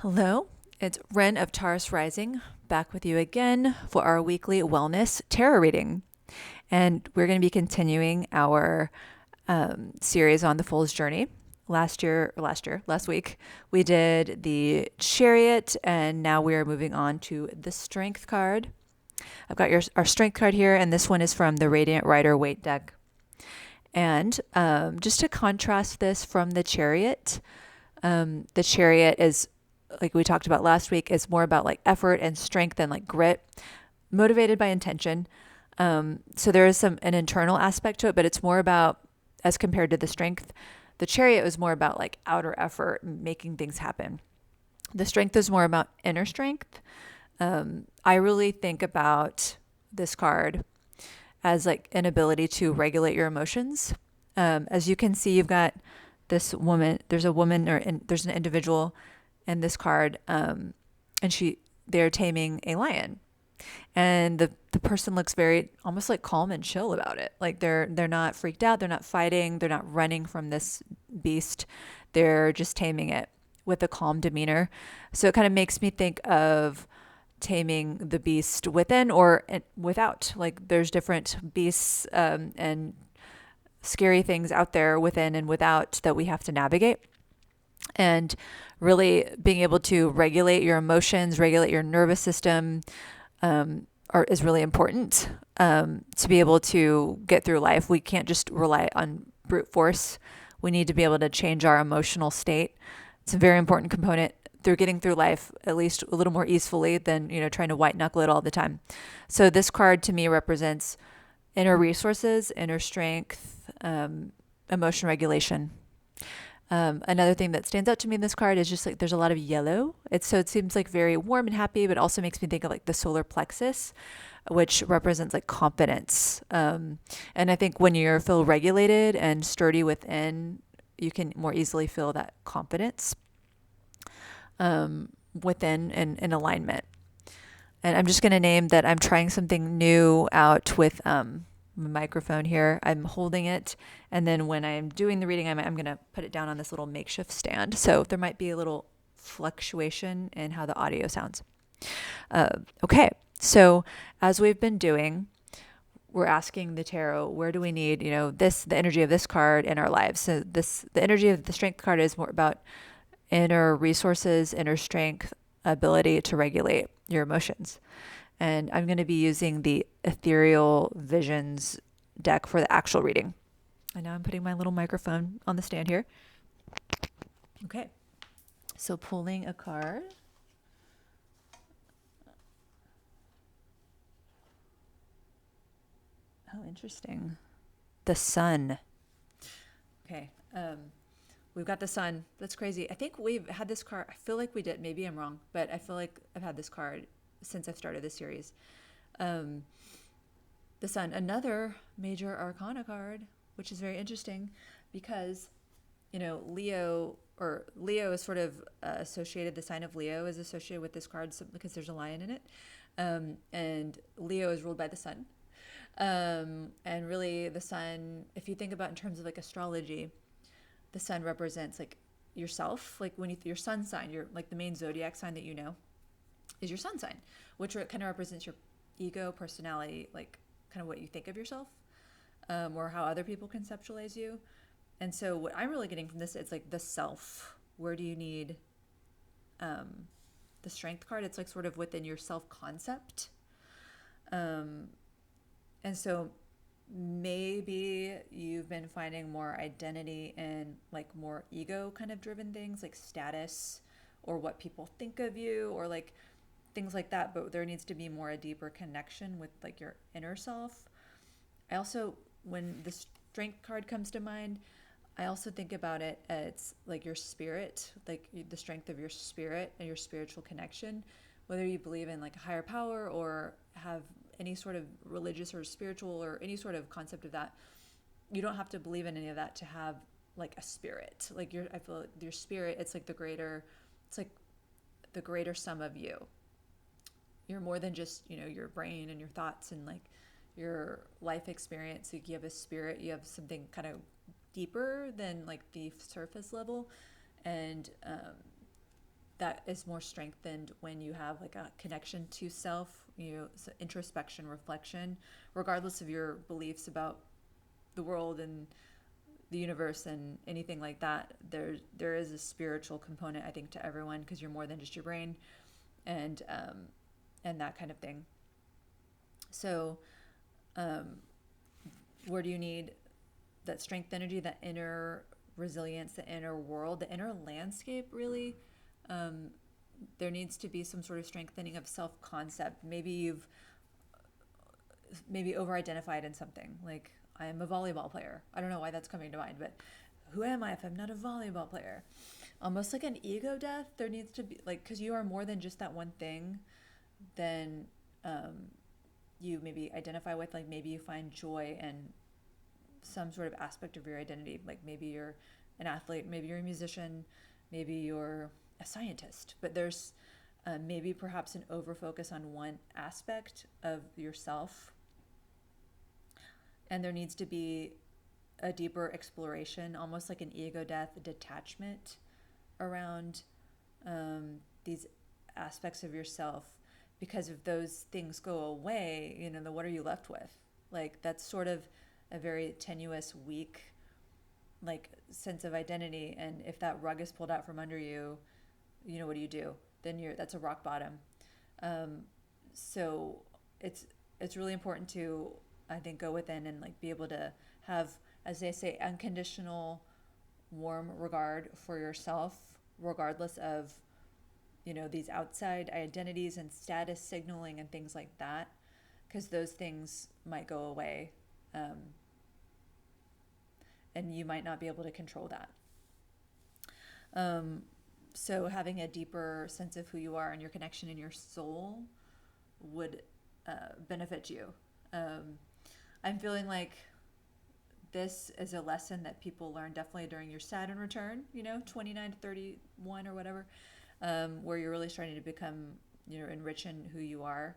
Hello, it's Ren of Taurus Rising, back with you again for our weekly wellness tarot reading. And we're going to be continuing our series on the Fool's Journey. Last week, we did the Chariot, and now we are moving on to the Strength card. I've got our Strength card here, and this one is from the Radiant Rider Waite deck. And just to contrast this from the Chariot is, like we talked about last week, is more about like effort and strength and like grit, motivated by intention. So there is an internal aspect to it, but it's more about, as compared to the Strength, the Chariot was more about like outer effort, making things happen. The Strength is more about inner strength. I really think about this card as like an ability to regulate your emotions. As you can see, you've got this woman. There's a woman, there's an individual in this card, and they're taming a lion, and the person looks very almost like calm and chill about it. Like they're not freaked out. They're not fighting. They're not running from this beast. They're just taming it with a calm demeanor. So it kind of makes me think of taming the beast within or without. Like there's different beasts and scary things out there within and without that we have to navigate. And really being able to regulate your emotions, regulate your nervous system, is really important to be able to get through life. We can't just rely on brute force. We need to be able to change our emotional state. It's a very important component through getting through life, at least a little more easily than, trying to white knuckle it all the time. So this card to me represents inner resources, inner strength, emotion regulation. Another thing that stands out to me in this card is just like there's a lot of yellow. It seems like very warm and happy, but also makes me think of like the solar plexus, which represents like confidence. And I think when you feel regulated and sturdy within, you can more easily feel that confidence within and in alignment. And I'm just going to name that I'm trying something new out with microphone here. I'm holding it, and then when I'm doing the reading, I'm going to put it down on this little makeshift stand. So there might be a little fluctuation in how the audio sounds. Okay, so as we've been doing, we're asking the tarot, where do we need, the energy of this card in our lives? So the energy of the Strength card is more about inner resources, inner strength, ability to regulate your emotions. And I'm going to be using the Ethereal Visions deck for the actual reading. And now I'm putting my little microphone on the stand here. Okay. So pulling a card. Oh, interesting. The Sun. Okay. We've got the Sun. That's crazy. I think we've had this card. I feel like we did. Maybe I'm wrong, but I feel like I've had this card since I've started this series. The Sun, another major arcana card, which is very interesting because, Leo is sort of associated, the sign of Leo is associated with this card because there's a lion in it. And Leo is ruled by the Sun. And really the Sun, if you think about in terms of like astrology, the Sun represents like yourself. Like when your sun sign, your like the main zodiac sign that is your sun sign, which kind of represents your ego, personality, like kind of what you think of yourself, or how other people conceptualize you. And so what I'm really getting from this, it's like the self. Where do you need the Strength card? It's like sort of within your self concept. And so maybe you've been finding more identity in like more ego kind of driven things like status or what people think of you or like things like that, but there needs to be more a deeper connection with like your inner self. I also, when the Strength card comes to mind, I also think about it as like your spirit, like the strength of your spirit and your spiritual connection, whether you believe in like a higher power or have any sort of religious or spiritual or any sort of concept of that. You don't have to believe in any of that to have like a spirit. Like I feel like your spirit, it's like it's like the greater sum of you. You're more than just, your brain and your thoughts and like your life experience. Like you have a spirit, you have something kind of deeper than like the surface level. And that is more strengthened when you have like a connection to self, so introspection, reflection, regardless of your beliefs about the world and the universe and anything like that. There is a spiritual component, I think, to everyone, because you're more than just your brain, and that kind of thing. So, where do you need that strength energy, that inner resilience, the inner world, the inner landscape, really? Um, there needs to be some sort of strengthening of self concept. Maybe you've over identified in something, like I am a volleyball player. I don't know why that's coming to mind, but who am I if I'm not a volleyball player? Almost like an ego death. There needs to be, like, because you are more than just that one thing, then you maybe identify with, like, maybe you find joy in some sort of aspect of your identity. Like maybe you're an athlete, maybe you're a musician, maybe you're a scientist, but there's maybe perhaps an over focus on one aspect of yourself, and there needs to be a deeper exploration, almost like an ego death, detachment around these aspects of yourself, because if those things go away, then what are you left with? Like, that's sort of a very tenuous, weak, like, sense of identity. And if that rug is pulled out from under you, what do? Then that's a rock bottom. So it's really important to, I think, go within and, like, be able to have, as they say, unconditional warm regard for yourself, regardless of these outside identities and status signaling and things like that, because those things might go away, and you might not be able to control that. So having a deeper sense of who you are and your connection in your soul would benefit you. I'm feeling like this is a lesson that people learn definitely during your Saturn return, 29 to 31 or whatever, where you're really starting to become, enrich in who you are,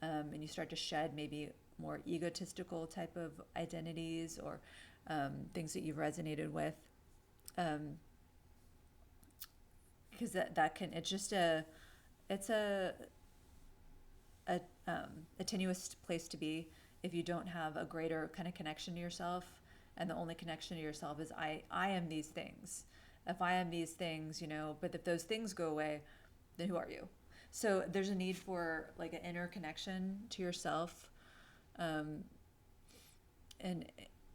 and you start to shed maybe more egotistical type of identities, or things that you've resonated with, because that can, it's a tenuous place to be if you don't have a greater kind of connection to yourself, and the only connection to yourself is I am these things. If I am these things, but if those things go away, then who are you? So there's a need for, like, an inner connection to yourself, and an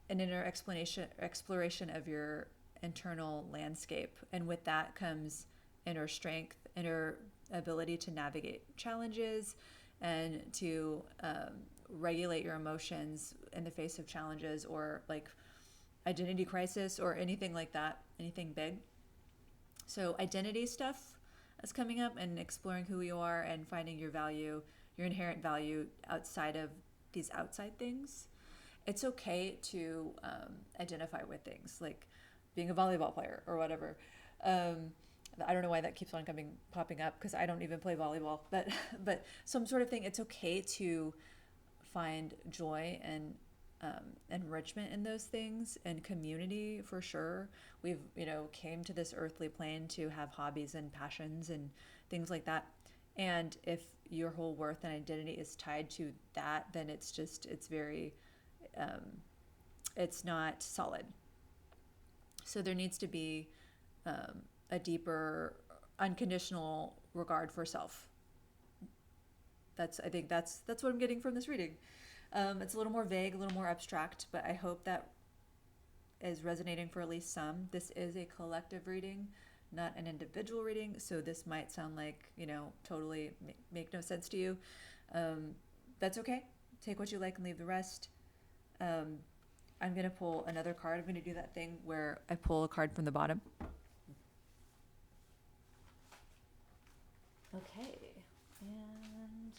inner exploration of your internal landscape. And with that comes inner strength, inner ability to navigate challenges, and to regulate your emotions in the face of challenges, or like identity crisis, or anything like that, anything big. So identity stuff is coming up, and exploring who you are and finding your value, your inherent value outside of these outside things. It's okay to identify with things like being a volleyball player or whatever. I don't know why that keeps on popping up, because I don't even play volleyball, but some sort of thing. It's okay to find joy and enrichment in those things, and community, for sure. We've came to this earthly plane to have hobbies and passions and things like that. And if your whole worth and identity is tied to that, then it's very, it's not solid. So there needs to be a deeper, unconditional regard for self. I think that's what I'm getting from this reading. It's a little more vague, a little more abstract, but I hope that is resonating for at least some. This is a collective reading, not an individual reading, so this might sound like, totally make no sense to you. That's okay. Take what you like and leave the rest. I'm going to pull another card. I'm going to do that thing where I pull a card from the bottom. Okay. And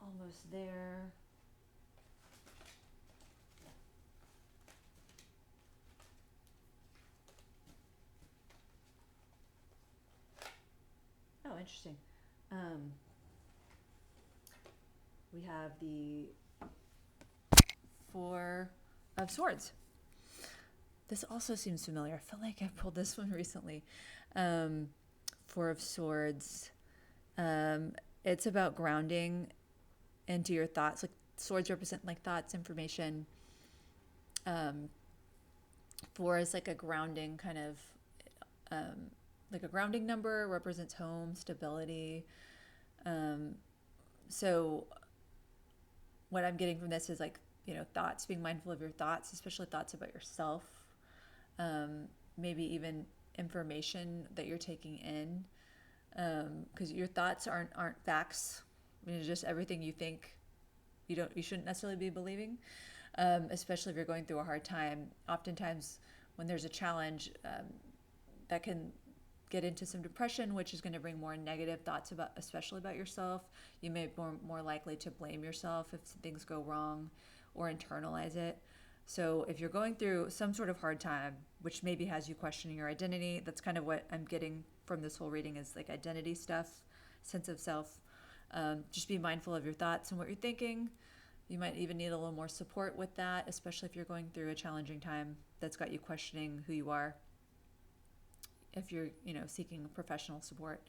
almost there. Oh, interesting. We have the Four of Swords. this also seems familiar. I feel like I pulled this one recently. Four of Swords. It's about grounding into your thoughts. Like swords represent like thoughts, information. Um, Four is like a grounding kind of, like a grounding number, represents home, stability. Um, so what I'm getting from this is like, thoughts, being mindful of your thoughts, especially thoughts about yourself. Maybe even information that you're taking in, because your thoughts aren't facts. I mean, it's just everything you think. You shouldn't necessarily be believing, especially if you're going through a hard time. Oftentimes, when there's a challenge, that can get into some depression, which is going to bring more negative thoughts about, especially about yourself. You may be more likely to blame yourself if things go wrong, or internalize it. So if you're going through some sort of hard time, which maybe has you questioning your identity, that's kind of what I'm getting from this whole reading, is like identity stuff, sense of self. Just be mindful of your thoughts and what you're thinking. You might even need a little more support with that, especially if you're going through a challenging time that's got you questioning who you are. If you're, seeking professional support,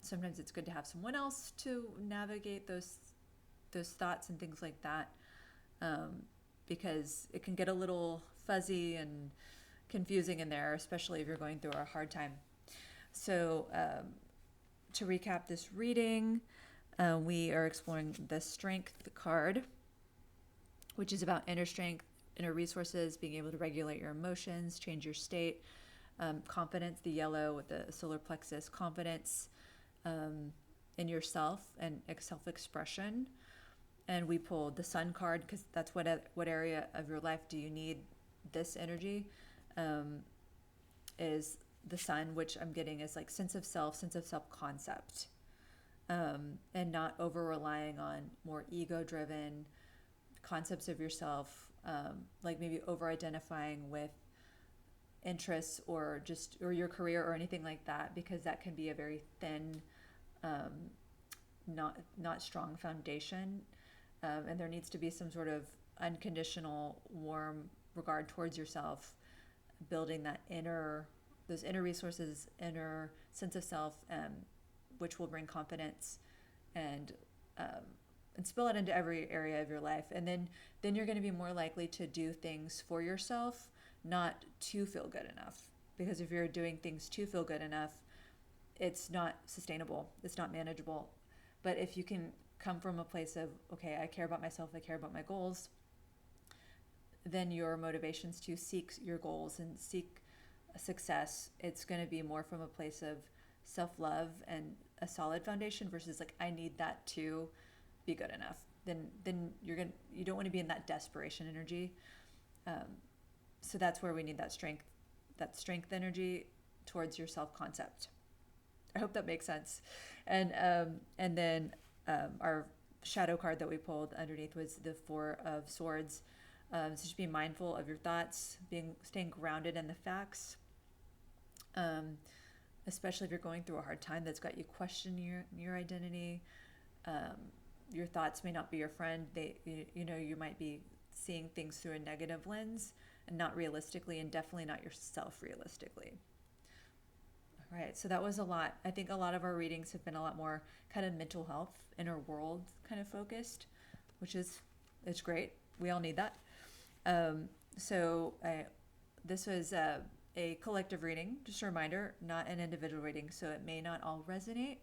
sometimes it's good to have someone else to navigate those thoughts and things like that, because it can get a little fuzzy and confusing in there, especially if you're going through a hard time. So to recap this reading, we are exploring the Strength card, which is about inner strength, inner resources, being able to regulate your emotions, change your state. Confidence, the yellow with the solar plexus, confidence in yourself and self-expression. And we pulled the Sun card because that's what area of your life do you need this energy, is the Sun, which I'm getting is like sense of self concept, and not over relying on more ego driven concepts of yourself, like maybe over identifying with interests or your career or anything like that, because that can be a very thin, not strong foundation, and there needs to be some sort of unconditional warm regard towards yourself, building those inner resources, inner sense of self, which will bring confidence and spill it into every area of your life. And then you're going to be more likely to do things for yourself, not to feel good enough. Because if you're doing things to feel good enough, it's not sustainable, it's not manageable. But if you can come from a place of, okay, I care about myself, I care about my goals, then your motivations to seek your goals and seek success, it's going to be more from a place of self-love and a solid foundation versus like, I need that to be good enough. Then you don't want to be in that desperation energy. So that's where we need that strength energy towards your self-concept. I hope that makes sense. And then our shadow card that we pulled underneath was the Four of Swords. So just be mindful of your thoughts, staying grounded in the facts, especially if you're going through a hard time that's got you questioning your identity. Your thoughts may not be your friend. You might be seeing things through a negative lens and not realistically, and definitely not yourself realistically. All right, so that was a lot. I think a lot of our readings have been a lot more kind of mental health, inner world kind of focused, which it's great. We all need that. This was a collective reading, just a reminder, not an individual reading, so it may not all resonate.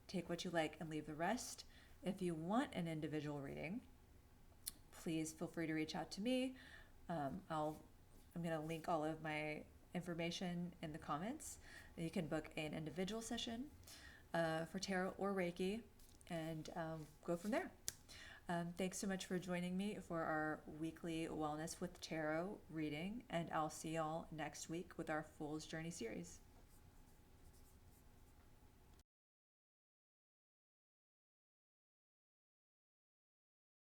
Take what you like and leave the rest. If you want an individual reading, please feel free to reach out to me. I'm going to link all of my information in the comments. You can book an individual session for tarot or Reiki, and go from there. Thanks so much for joining me for our weekly Wellness with Tarot reading, and I'll see y'all next week with our Fool's Journey series.